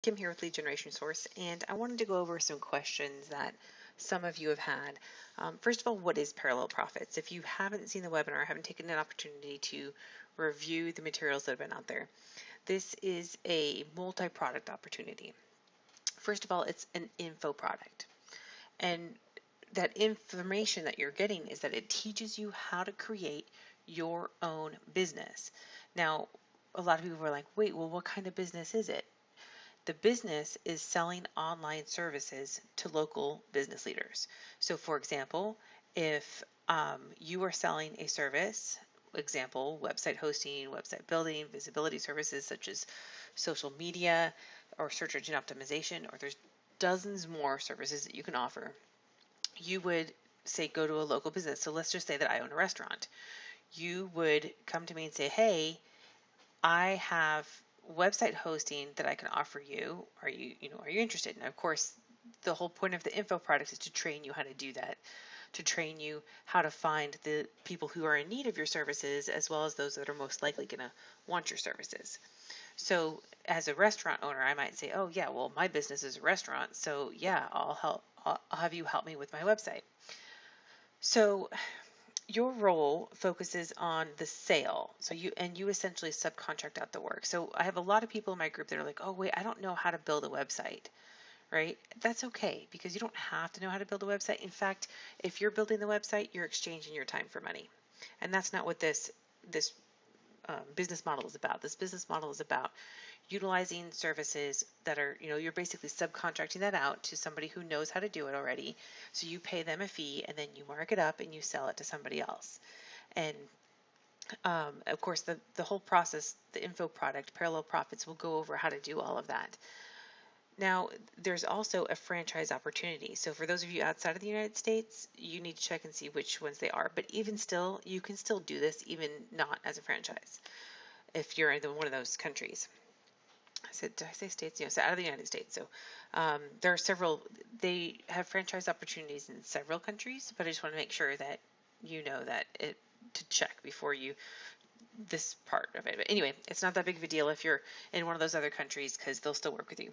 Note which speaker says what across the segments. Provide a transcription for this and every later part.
Speaker 1: Kim here with Lead Generation Source, and I wanted to go over some questions that some of you have had. First of all, what is parallel profits? If you haven't seen the webinar, haven't taken an opportunity to review the materials that have been out there, this is a multi-product opportunity. First of all, it's an info product. And that information that you're getting is that it teaches you how to create your own business. Now, a lot of people are like, wait, well, what kind of business is it? The business is selling online services to local business leaders. So, for example, if you are selling a service, example, website hosting, website building, visibility services such as social media or search engine optimization, or there's dozens more services that you can offer, you would say go to a local business. So let's just say that I own a restaurant. You would come to me and say, hey, I have website hosting that I can offer you. Are you interested? And of course, the whole point of the info product is to train you how to do that, to train you how to find the people who are in need of your services, as well as those that are most likely going to want your services. So as a restaurant owner, I might say, oh yeah, well, my business is a restaurant, so yeah, I'll have you help me with my website. So your role focuses on the sale. So you essentially subcontract out the work. So I have a lot of people in my group that are like, oh wait, I don't know how to build a website, right? That's okay, because you don't have to know how to build a website. In fact, if you're building the website, you're exchanging your time for money. And that's not what this business model is about. This business model is about utilizing services that are, you're basically subcontracting that out to somebody who knows how to do it already. So you pay them a fee and then you mark it up and you sell it to somebody else. And of course, the whole process, the info product, Parallel Profits, will go over how to do all of that. Now, there's also a franchise opportunity. So for those of you outside of the United States, you need to check and see which ones they are. But even still, you can still do this even not as a franchise if you're in one of those countries. Did I say states? So out of the United States. So there are several, they have franchise opportunities in several countries, but I just want to make sure that you know that to check before you, this part of it. But anyway, it's not that big of a deal if you're in one of those other countries because they'll still work with you.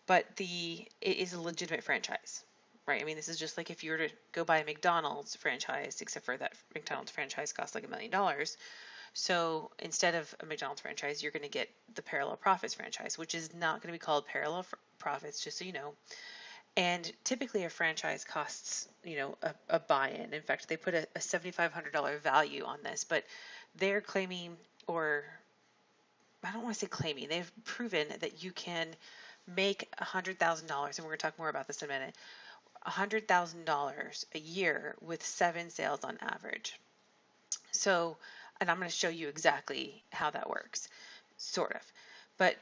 Speaker 1: But it is a legitimate franchise, right? I mean, this is just like if you were to go buy a McDonald's franchise, except for that McDonald's franchise costs like $1 million. So instead of a McDonald's franchise, you're going to get the Parallel Profits franchise, which is not going to be called Parallel Profits, just so you know. And typically a franchise costs, a buy-in. In fact, they put a $7,500 value on this, but they're claiming, or I don't want to say claiming, they've proven that you can make $100,000, and we're going to talk more about this in a minute, $100,000 a year with 7 sales on average. So, and I'm going to show you exactly how that works, sort of. But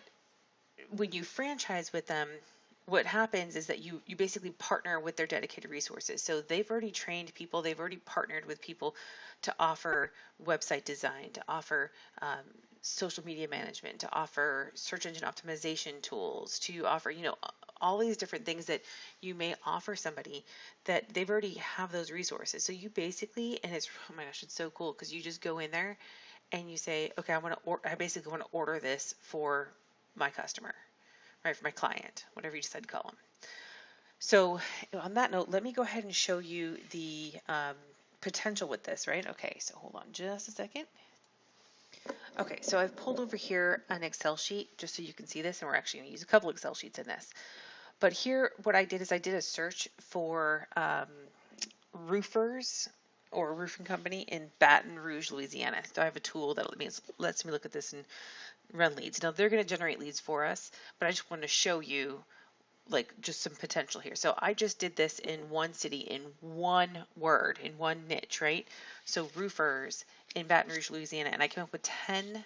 Speaker 1: when you franchise with them, what happens is that you basically partner with their dedicated resources. So they've already trained people, they've already partnered with people to offer website design, to offer social media management, to offer search engine optimization tools, to offer, all these different things that you may offer somebody that they've already have those resources. So you basically, and it's, oh my gosh, it's so cool because you just go in there and you say, okay, I basically want to order this for my customer, right, for my client, whatever you decide to call them. So on that note, let me go ahead and show you the potential with this, right? Okay, so hold on just a second. Okay, so I've pulled over here an Excel sheet just so you can see this, and we're actually going to use a couple Excel sheets in this. But here, what I did is I did a search for roofers or a roofing company in Baton Rouge, Louisiana. So I have a tool that lets me look at this and run leads. Now they're going to generate leads for us, but I just want to show you like just some potential here. So I just did this in one city, in one word, in one niche, right? So roofers in Baton Rouge, Louisiana, and I came up with 10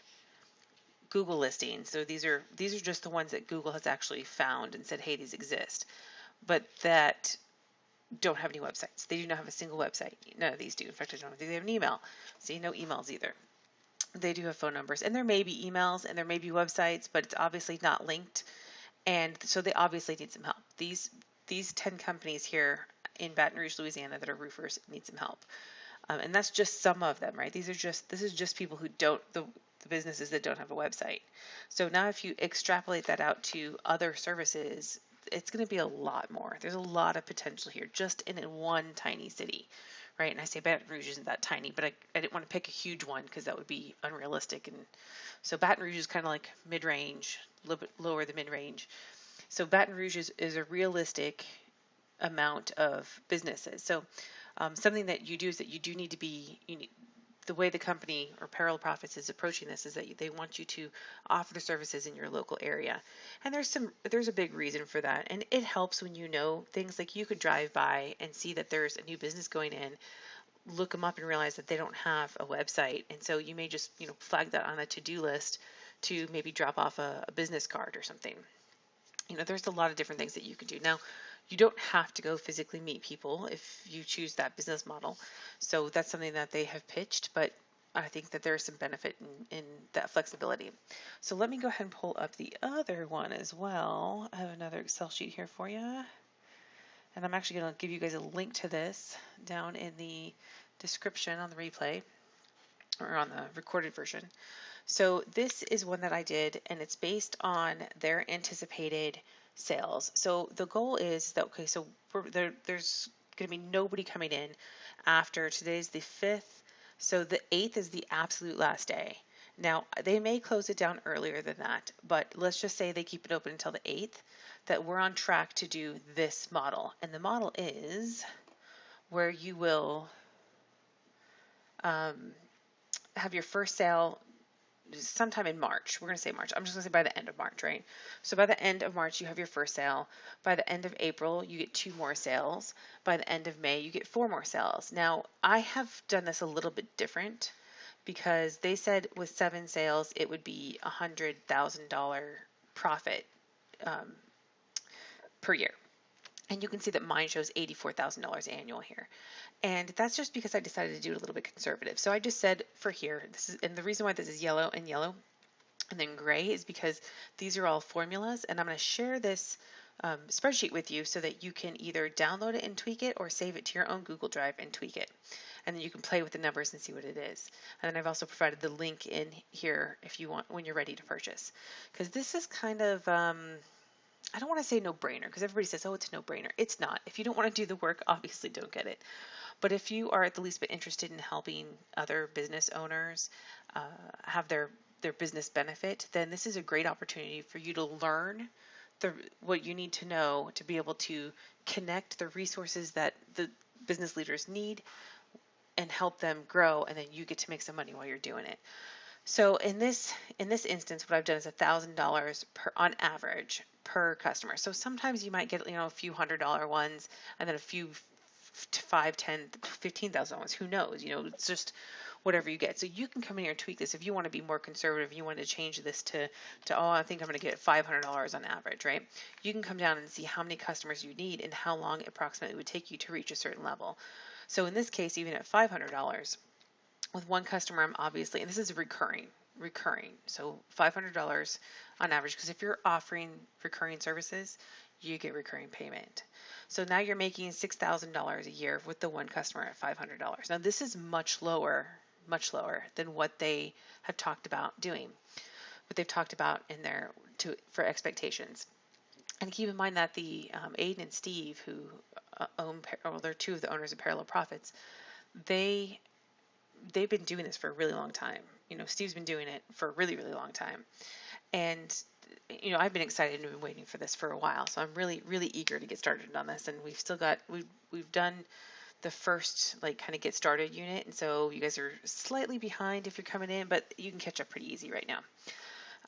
Speaker 1: Google listings. So these are just the ones that Google has actually found and said, hey, these exist, but that don't have any websites. They do not have a single website. None of these do. In fact, I don't think they have an email. See, no emails either. They do have phone numbers, and there may be emails and there may be websites, but it's obviously not linked, and so they obviously need some help. These 10 companies here in Baton Rouge, Louisiana that are roofers need some help. And that's just some of them, right? This is just people who don't, the businesses that don't have a website. So now if you extrapolate that out to other services, it's going to be a lot more. There's a lot of potential here just in one tiny city, right? And I say Baton Rouge isn't that tiny, but I didn't want to pick a huge one because that would be unrealistic. And so Baton Rouge is kind of like mid-range, a little bit lower than mid-range. So Baton Rouge is a realistic amount of businesses. So something that you do is that you do need to be, the way the company or Parallel Profits is approaching this is that they want you to offer the services in your local area. And there's a big reason for that. And it helps when you know things, like you could drive by and see that there's a new business going in, look them up and realize that they don't have a website. And so you may just, flag that on a to-do list to maybe drop off a business card or something. There's a lot of different things that you could do. Now, you don't have to go physically meet people if you choose that business model. So that's something that they have pitched, but I think that there's some benefit in that flexibility. So let me go ahead and pull up the other one as well. I have another Excel sheet here for you. And I'm actually going to give you guys a link to this down in the description on the replay or on the recorded version. So this is one that I did, and it's based on their anticipated sales. So the goal is that, okay, so there's going to be nobody coming in after today's the 5th. So the 8th is the absolute last day. Now, they may close it down earlier than that, but let's just say they keep it open until the 8th, that we're on track to do this model. And the model is where you will have your first sale sometime in March. We're going to say March. I'm just going to say by the end of March, right? So by the end of March, you have your first sale. By the end of April, you get 2 more sales. By the end of May, you get 4 more sales. Now, I have done this a little bit different because they said with 7 sales, it would be $100,000 profit per year. And you can see that mine shows $84,000 annual here. And that's just because I decided to do it a little bit conservative. So I just said for here, and the reason why this is yellow and then gray is because these are all formulas, and I'm going to share this spreadsheet with you so that you can either download it and tweak it or save it to your own Google Drive and tweak it. And then you can play with the numbers and see what it is. And then I've also provided the link in here if you want, when you're ready to purchase. Because this is kind of, I don't want to say no-brainer because everybody says, oh, it's a no-brainer. It's not. If you don't want to do the work, obviously don't get it. But if you are at the least bit interested in helping other business owners have their business benefit, then this is a great opportunity for you to learn what you need to know to be able to connect the resources that the business leaders need and help them grow, and then you get to make some money while you're doing it. So in this instance, what I've done is $1,000 on average per customer. So sometimes you might get a few $100 ones, and then a few $5,000, $10,000, $15,000. Who knows? It's just whatever you get. So you can come in here and tweak this if you want to be more conservative. You want to change this to I think I'm going to get $500 on average, right? You can come down and see how many customers you need and how long approximately it would take you to reach a certain level. So in this case, even at $500, with one customer, I'm obviously, and this is recurring. So $500 on average, because if you're offering recurring services, you get recurring payment. So now you're making $6,000 a year with the one customer at $500. Now this is much lower than what they have talked about doing, what they've talked about in their for expectations. And keep in mind that the Aiden and Steve, who they're 2 of the owners of Parallel Profits, they've been doing this for a really long time. Steve's been doing it for a really, really long time. And I've been excited and been waiting for this for a while. So I'm really, really eager to get started on this. And we've done the first kind of get started unit. And so you guys are slightly behind if you're coming in, but you can catch up pretty easy right now.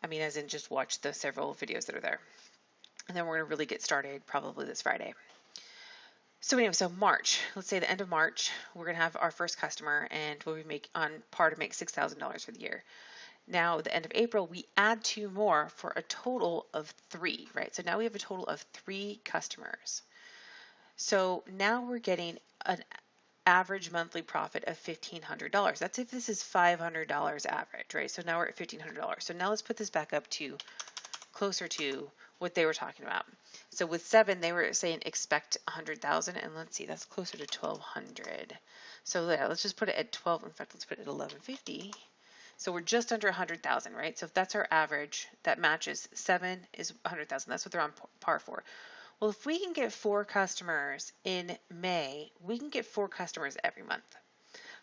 Speaker 1: I mean, as in just watch the several videos that are there. And then we're going to really get started probably this Friday. So anyway, so March, let's say the end of March, we're going to have our first customer, and we'll be on par to make $6,000 for the year. Now, at the end of April, we add 2 more for a total of 3, right? So now we have a total of 3 customers. So now we're getting an average monthly profit of $1,500. That's if this is $500 average, right? So now we're at $1,500. So now let's put this back up to closer to what they were talking about. So with 7, they were saying expect 100,000, and let's see, that's closer to 1,200. So yeah, let's just put it at 12. In fact, let's put it at 1,150. So we're just under 100,000, right? So if that's our average, that matches 7 is 100,000. That's what they're on par for. Well, if we can get 4 customers in May, we can get 4 customers every month.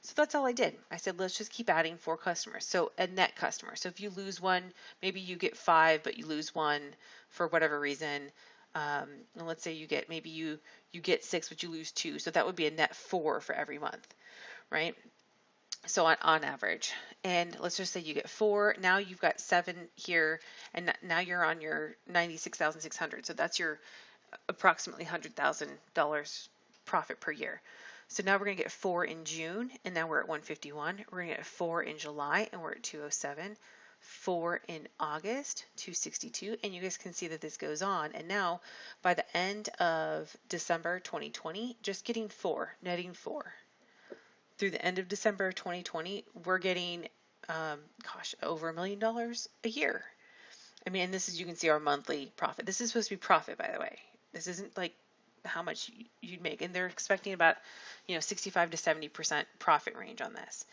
Speaker 1: So that's all I did. I said, let's just keep adding 4 customers. So a net customer. So if you lose one, maybe you get 5, but you lose one for whatever reason. And let's say you get, maybe you get 6, but you lose 2. So that would be a net 4 for every month, right? So on average, and let's just say you get 4, now you've got 7 here, and now you're on your 96,600. So that's your approximately $100,000 profit per year. So now we're going to get 4 in June, and now we're at 151. We're going to get 4 in July, and we're at 207. 4 in August, 262, and you guys can see that this goes on. And now, by the end of December 2020, just getting 4, netting 4. Through the end of December 2020, we're getting, over $1 million a year. I mean, and this is, you can see our monthly profit. This is supposed to be profit, by the way. This isn't like how much you'd make. And they're expecting about, 65 to 70% profit range on this.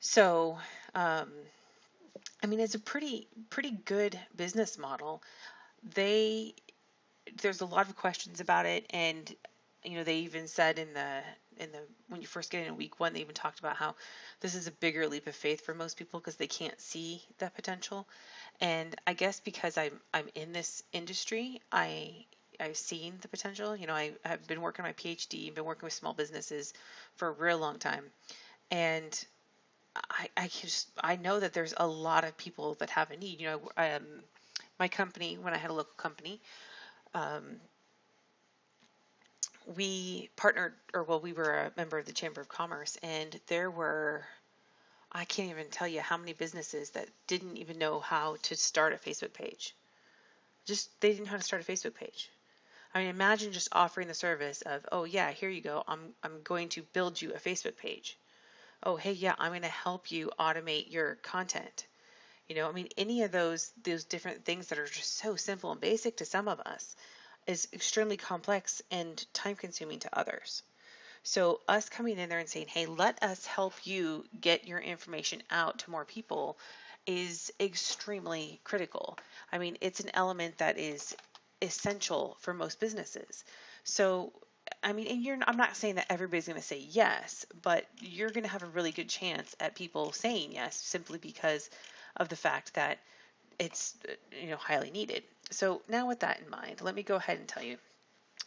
Speaker 1: So, I mean, it's a pretty good business model. There's a lot of questions about it, and they even said in the when you first get in week 1, they even talked about how this is a bigger leap of faith for most people because they can't see that potential. And I guess because I'm in this industry, I've seen the potential. I've been working my PhD, been working with small businesses for a real long time, and I know that there's a lot of people that have a need. My company, when I had a local company, we partnered, we were a member of the Chamber of Commerce, and there were, I can't even tell you how many businesses that didn't even know how to start a Facebook page. They didn't know how to start a Facebook page. I mean, imagine just offering the service of, oh yeah, here you go. I'm going to build you a Facebook page. Oh, hey, yeah, I'm going to help you automate your content. I mean, any of those different things that are just so simple and basic to some of us is extremely complex and time consuming to others. So us coming in there and saying, hey, let us help you get your information out to more people is extremely critical. I mean, it's an element that is essential for most businesses. So, I mean, and I'm not saying that everybody's going to say yes, but you're going to have a really good chance at people saying yes simply because of the fact that it's highly needed. So now with that in mind, let me go ahead and tell you.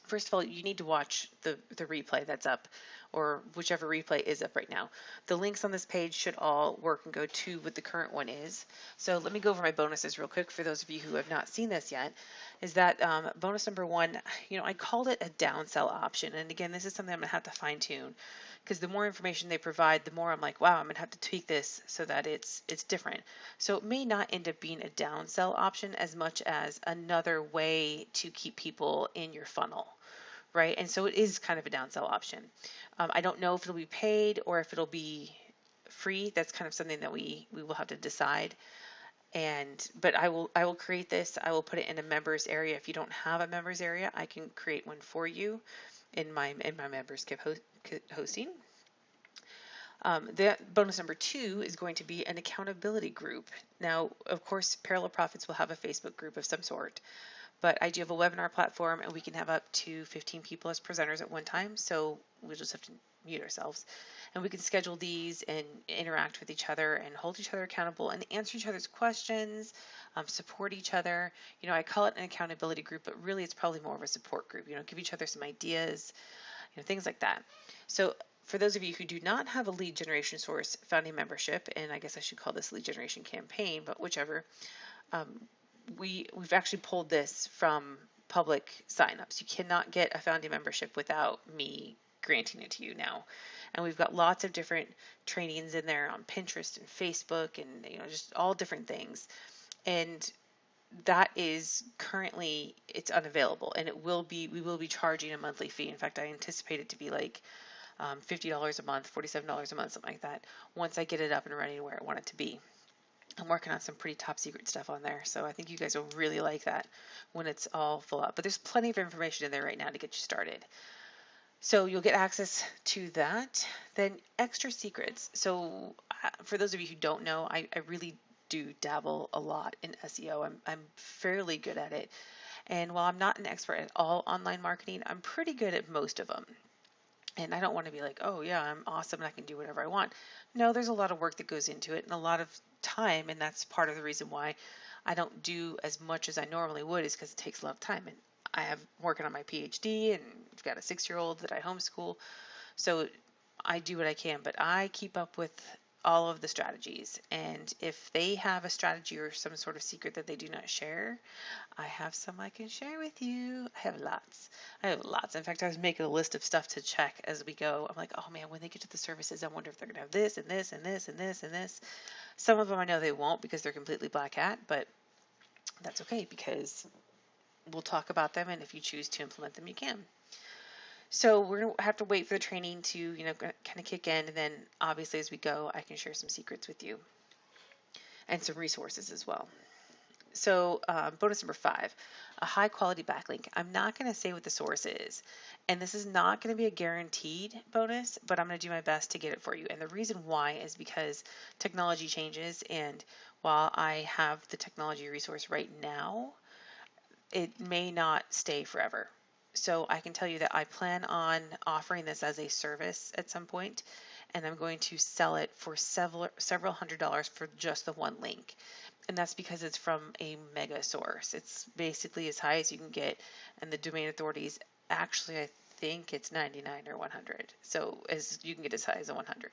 Speaker 1: First of all, you need to watch the replay that's up, or whichever replay is up right now. The links on this page should all work and go to what the current one is. So let me go over my bonuses real quick for those of you who have not seen this yet. Is that bonus number 1, I called it a downsell option. And again, this is something I'm going to have to fine tune, because the more information they provide, the more I'm like, wow, I'm going to have to tweak this so that it's different. So it may not end up being a downsell option as much as another way to keep people in your funnel, right? And so it is kind of a downsell option. I don't know if it'll be paid or if it'll be free. That's kind of something that we will have to decide. But I will create this. I will put it in a members area. If you don't have a members area, I can create one for you in my members kit hosting. The bonus number 2 is going to be an accountability group. Now, of course, Parallel Profits will have a Facebook group of some sort, but I do have a webinar platform, and we can have up to 15 people as presenters at one time. So we'll just have to mute ourselves, and we can schedule these and interact with each other and hold each other accountable and answer each other's questions, support each other. I call it an accountability group, but really it's probably more of a support group. Give each other some ideas, things like that. So for those of you who do not have a lead generation source founding membership, and I guess I should call this lead generation campaign, but whichever, we've actually pulled this from public signups. You cannot get a founding membership without me granting it to you now. And we've got lots of different trainings in there on Pinterest and Facebook and just all different things. And that is currently, it's unavailable, and we will be charging a monthly fee. In fact, I anticipate it to be like $50 a month, $47 a month, something like that, once I get it up and running where I want it to be. I'm working on some pretty top secret stuff on there, so I think you guys will really like that when it's all full up. But there's plenty of information in there right now to get you started. So you'll get access to that. Then extra secrets. So for those of you who don't know, I really do dabble a lot in SEO. I'm fairly good at it. And while I'm not an expert at all online marketing, I'm pretty good at most of them. And I don't want to be like, oh yeah, I'm awesome and I can do whatever I want. No, there's a lot of work that goes into it and a lot of time, and that's part of the reason why I don't do as much as I normally would, is because it takes a lot of time. And I have working on my PhD, and I've got a 6-year-old that I homeschool. So I do what I can, but I keep up with all of the strategies. And if they have a strategy or some sort of secret that they do not share, I have some I can share with you. I have lots. I have lots. In fact, I was making a list of stuff to check as we go. I'm like, oh man, when they get to the services, I wonder if they're going to have this and this and this and this and this. Some of them I know they won't because they're completely black hat, but that's okay because we'll talk about them, and if you choose to implement them, you can. So we're going to have to wait for the training to, kind of kick in, and then obviously as we go, I can share some secrets with you and some resources as well. So bonus number 5, a high quality backlink. I'm not going to say what the source is, and this is not going to be a guaranteed bonus, but I'm going to do my best to get it for you. And the reason why is because technology changes, and while I have the technology resource right now, it may not stay forever. So I can tell you that I plan on offering this as a service at some point, and I'm going to sell it for several $100s for just the one link. And that's because it's from a mega source. It's basically as high as you can get, and the domain authorities actually, I think it's 99 or 100. So as you can get as high as a 100.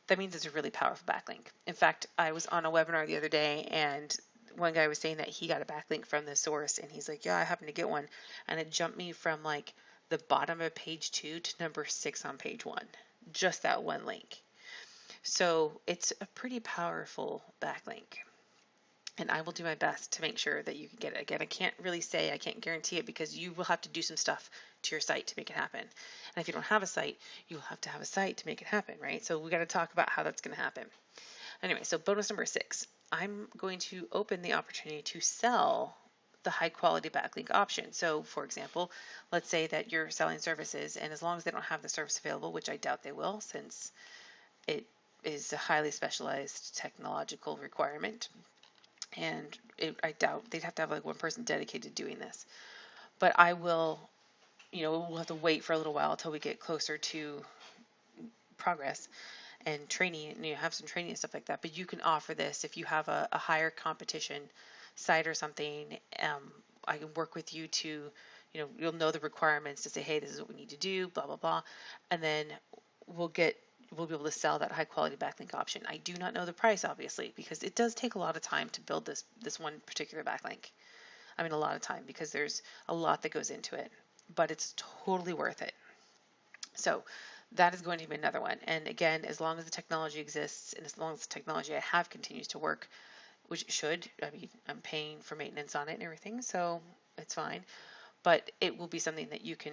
Speaker 1: That means it's a really powerful backlink. In fact, I was on a webinar the other day, and one guy was saying that he got a backlink from the source, and he's like, yeah, I happened to get one, and it jumped me from like the bottom of page 2 to number 6 on page 1, just that one link. So it's a pretty powerful backlink, and I will do my best to make sure that you can get it. Again, I can't really say, I can't guarantee it, because you will have to do some stuff to your site to make it happen. And if you don't have a site, you will have to have a site to make it happen, right? So we got to talk about how that's going to happen. Anyway, so bonus number 6, I'm going to open the opportunity to sell the high quality backlink option. So for example, let's say that you're selling services, and as long as they don't have the service available, which I doubt they will, since it is a highly specialized technological requirement, and I doubt they'd have to have like one person dedicated to doing this. But I will, we'll have to wait for a little while until we get closer to progress and training, and have some training and stuff like that. But you can offer this if you have a higher competition site or something. I can work with you to, you'll know the requirements to say, hey, this is what we need to do, blah, blah, blah. And then we'll be able to sell that high quality backlink option. I do not know the price, obviously, because it does take a lot of time to build this one particular backlink. I mean, a lot of time, because there's a lot that goes into it, but it's totally worth it. So that is going to be another one. And again, as long as the technology exists, and as long as the technology I have continues to work, which it should, I mean, I'm paying for maintenance on it and everything, so it's fine. But it will be something that you can,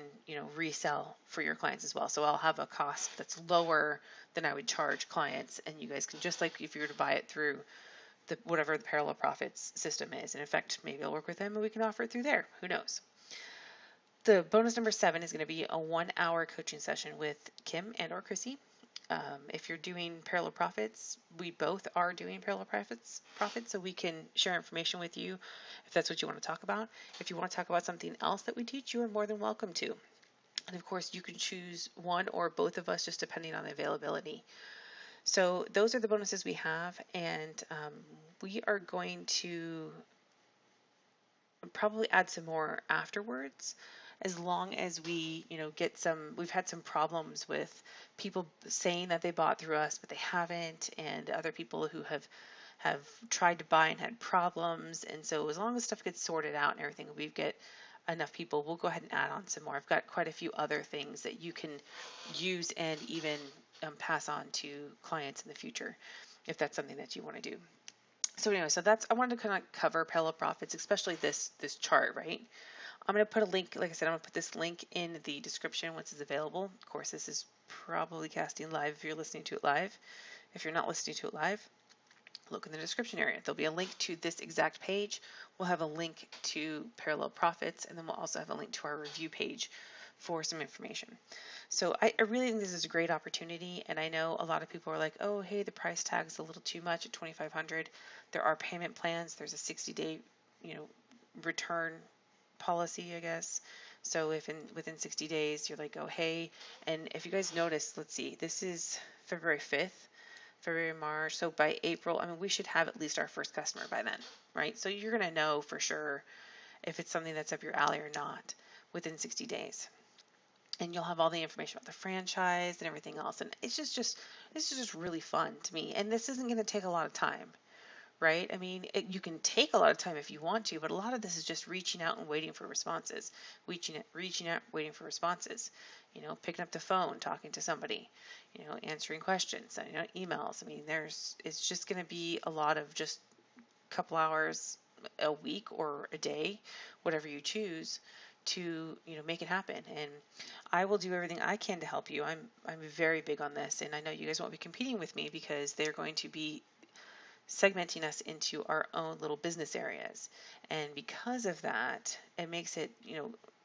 Speaker 1: resell for your clients as well. So I'll have a cost that's lower than I would charge clients, and you guys can, just like if you were to buy it through whatever the Parallel Profits system is. And in fact, maybe I'll work with them and we can offer it through there. Who knows? The bonus number 7 is going to be a 1-hour coaching session with Kim and or Chrissy. If you're doing Parallel Profits, we both are doing Parallel Profits, so we can share information with you if that's what you want to talk about. If you want to talk about something else that we teach, you are more than welcome to. And of course, you can choose one or both of us, just depending on the availability. So those are the bonuses we have, and we are going to probably add some more afterwards, as long as we, get some. We've had some problems with people saying that they bought through us, but they haven't, and other people who have tried to buy and had problems. And so as long as stuff gets sorted out and everything, we get enough people, we'll go ahead and add on some more. I've got quite a few other things that you can use and even pass on to clients in the future, if that's something that you want to do. So anyway, I wanted to kind of cover Parallel Profits, especially this chart, right? I'm going to put a link, like I said, I'm going to put this link in the description once it's available. Of course, this is probably casting live if you're listening to it live. If you're not listening to it live, look in the description area. There'll be a link to this exact page. We'll have a link to Parallel Profits, and then we'll also have a link to our review page for some information. So I really think this is a great opportunity, and I know a lot of people are like, oh, hey, the price tag's a little too much at $2,500. There are payment plans. There's a 60-day, return policy, I guess. So if within 60 days you're like, oh, hey, and if you guys notice, let's see, this is February 5th, February, March. So by April, I mean, we should have at least our first customer by then, right? So you're going to know for sure if it's something that's up your alley or not within 60 days. And you'll have all the information about the franchise and everything else. And it's just this is just really fun to me. And this isn't going to take a lot of time, right? I mean, you can take a lot of time if you want to, but a lot of this is just reaching out and waiting for responses. Reaching out, waiting for responses. Picking up the phone, talking to somebody, answering questions, sending out emails. I mean, it's just going to be a lot of just a couple hours a week or a day, whatever you choose, to make it happen. And I will do everything I can to help you. I'm very big on this, and I know you guys won't be competing with me because they're going to be segmenting us into our own little business areas. And because of that, it makes it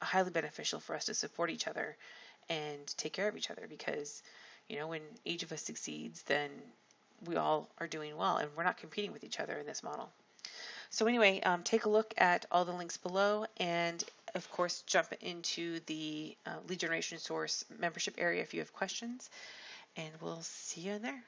Speaker 1: highly beneficial for us to support each other and take care of each other, because when each of us succeeds, then we all are doing well, and we're not competing with each other in this model. So anyway, take a look at all the links below, and of course jump into the lead generation source membership area if you have questions, and we'll see you in there.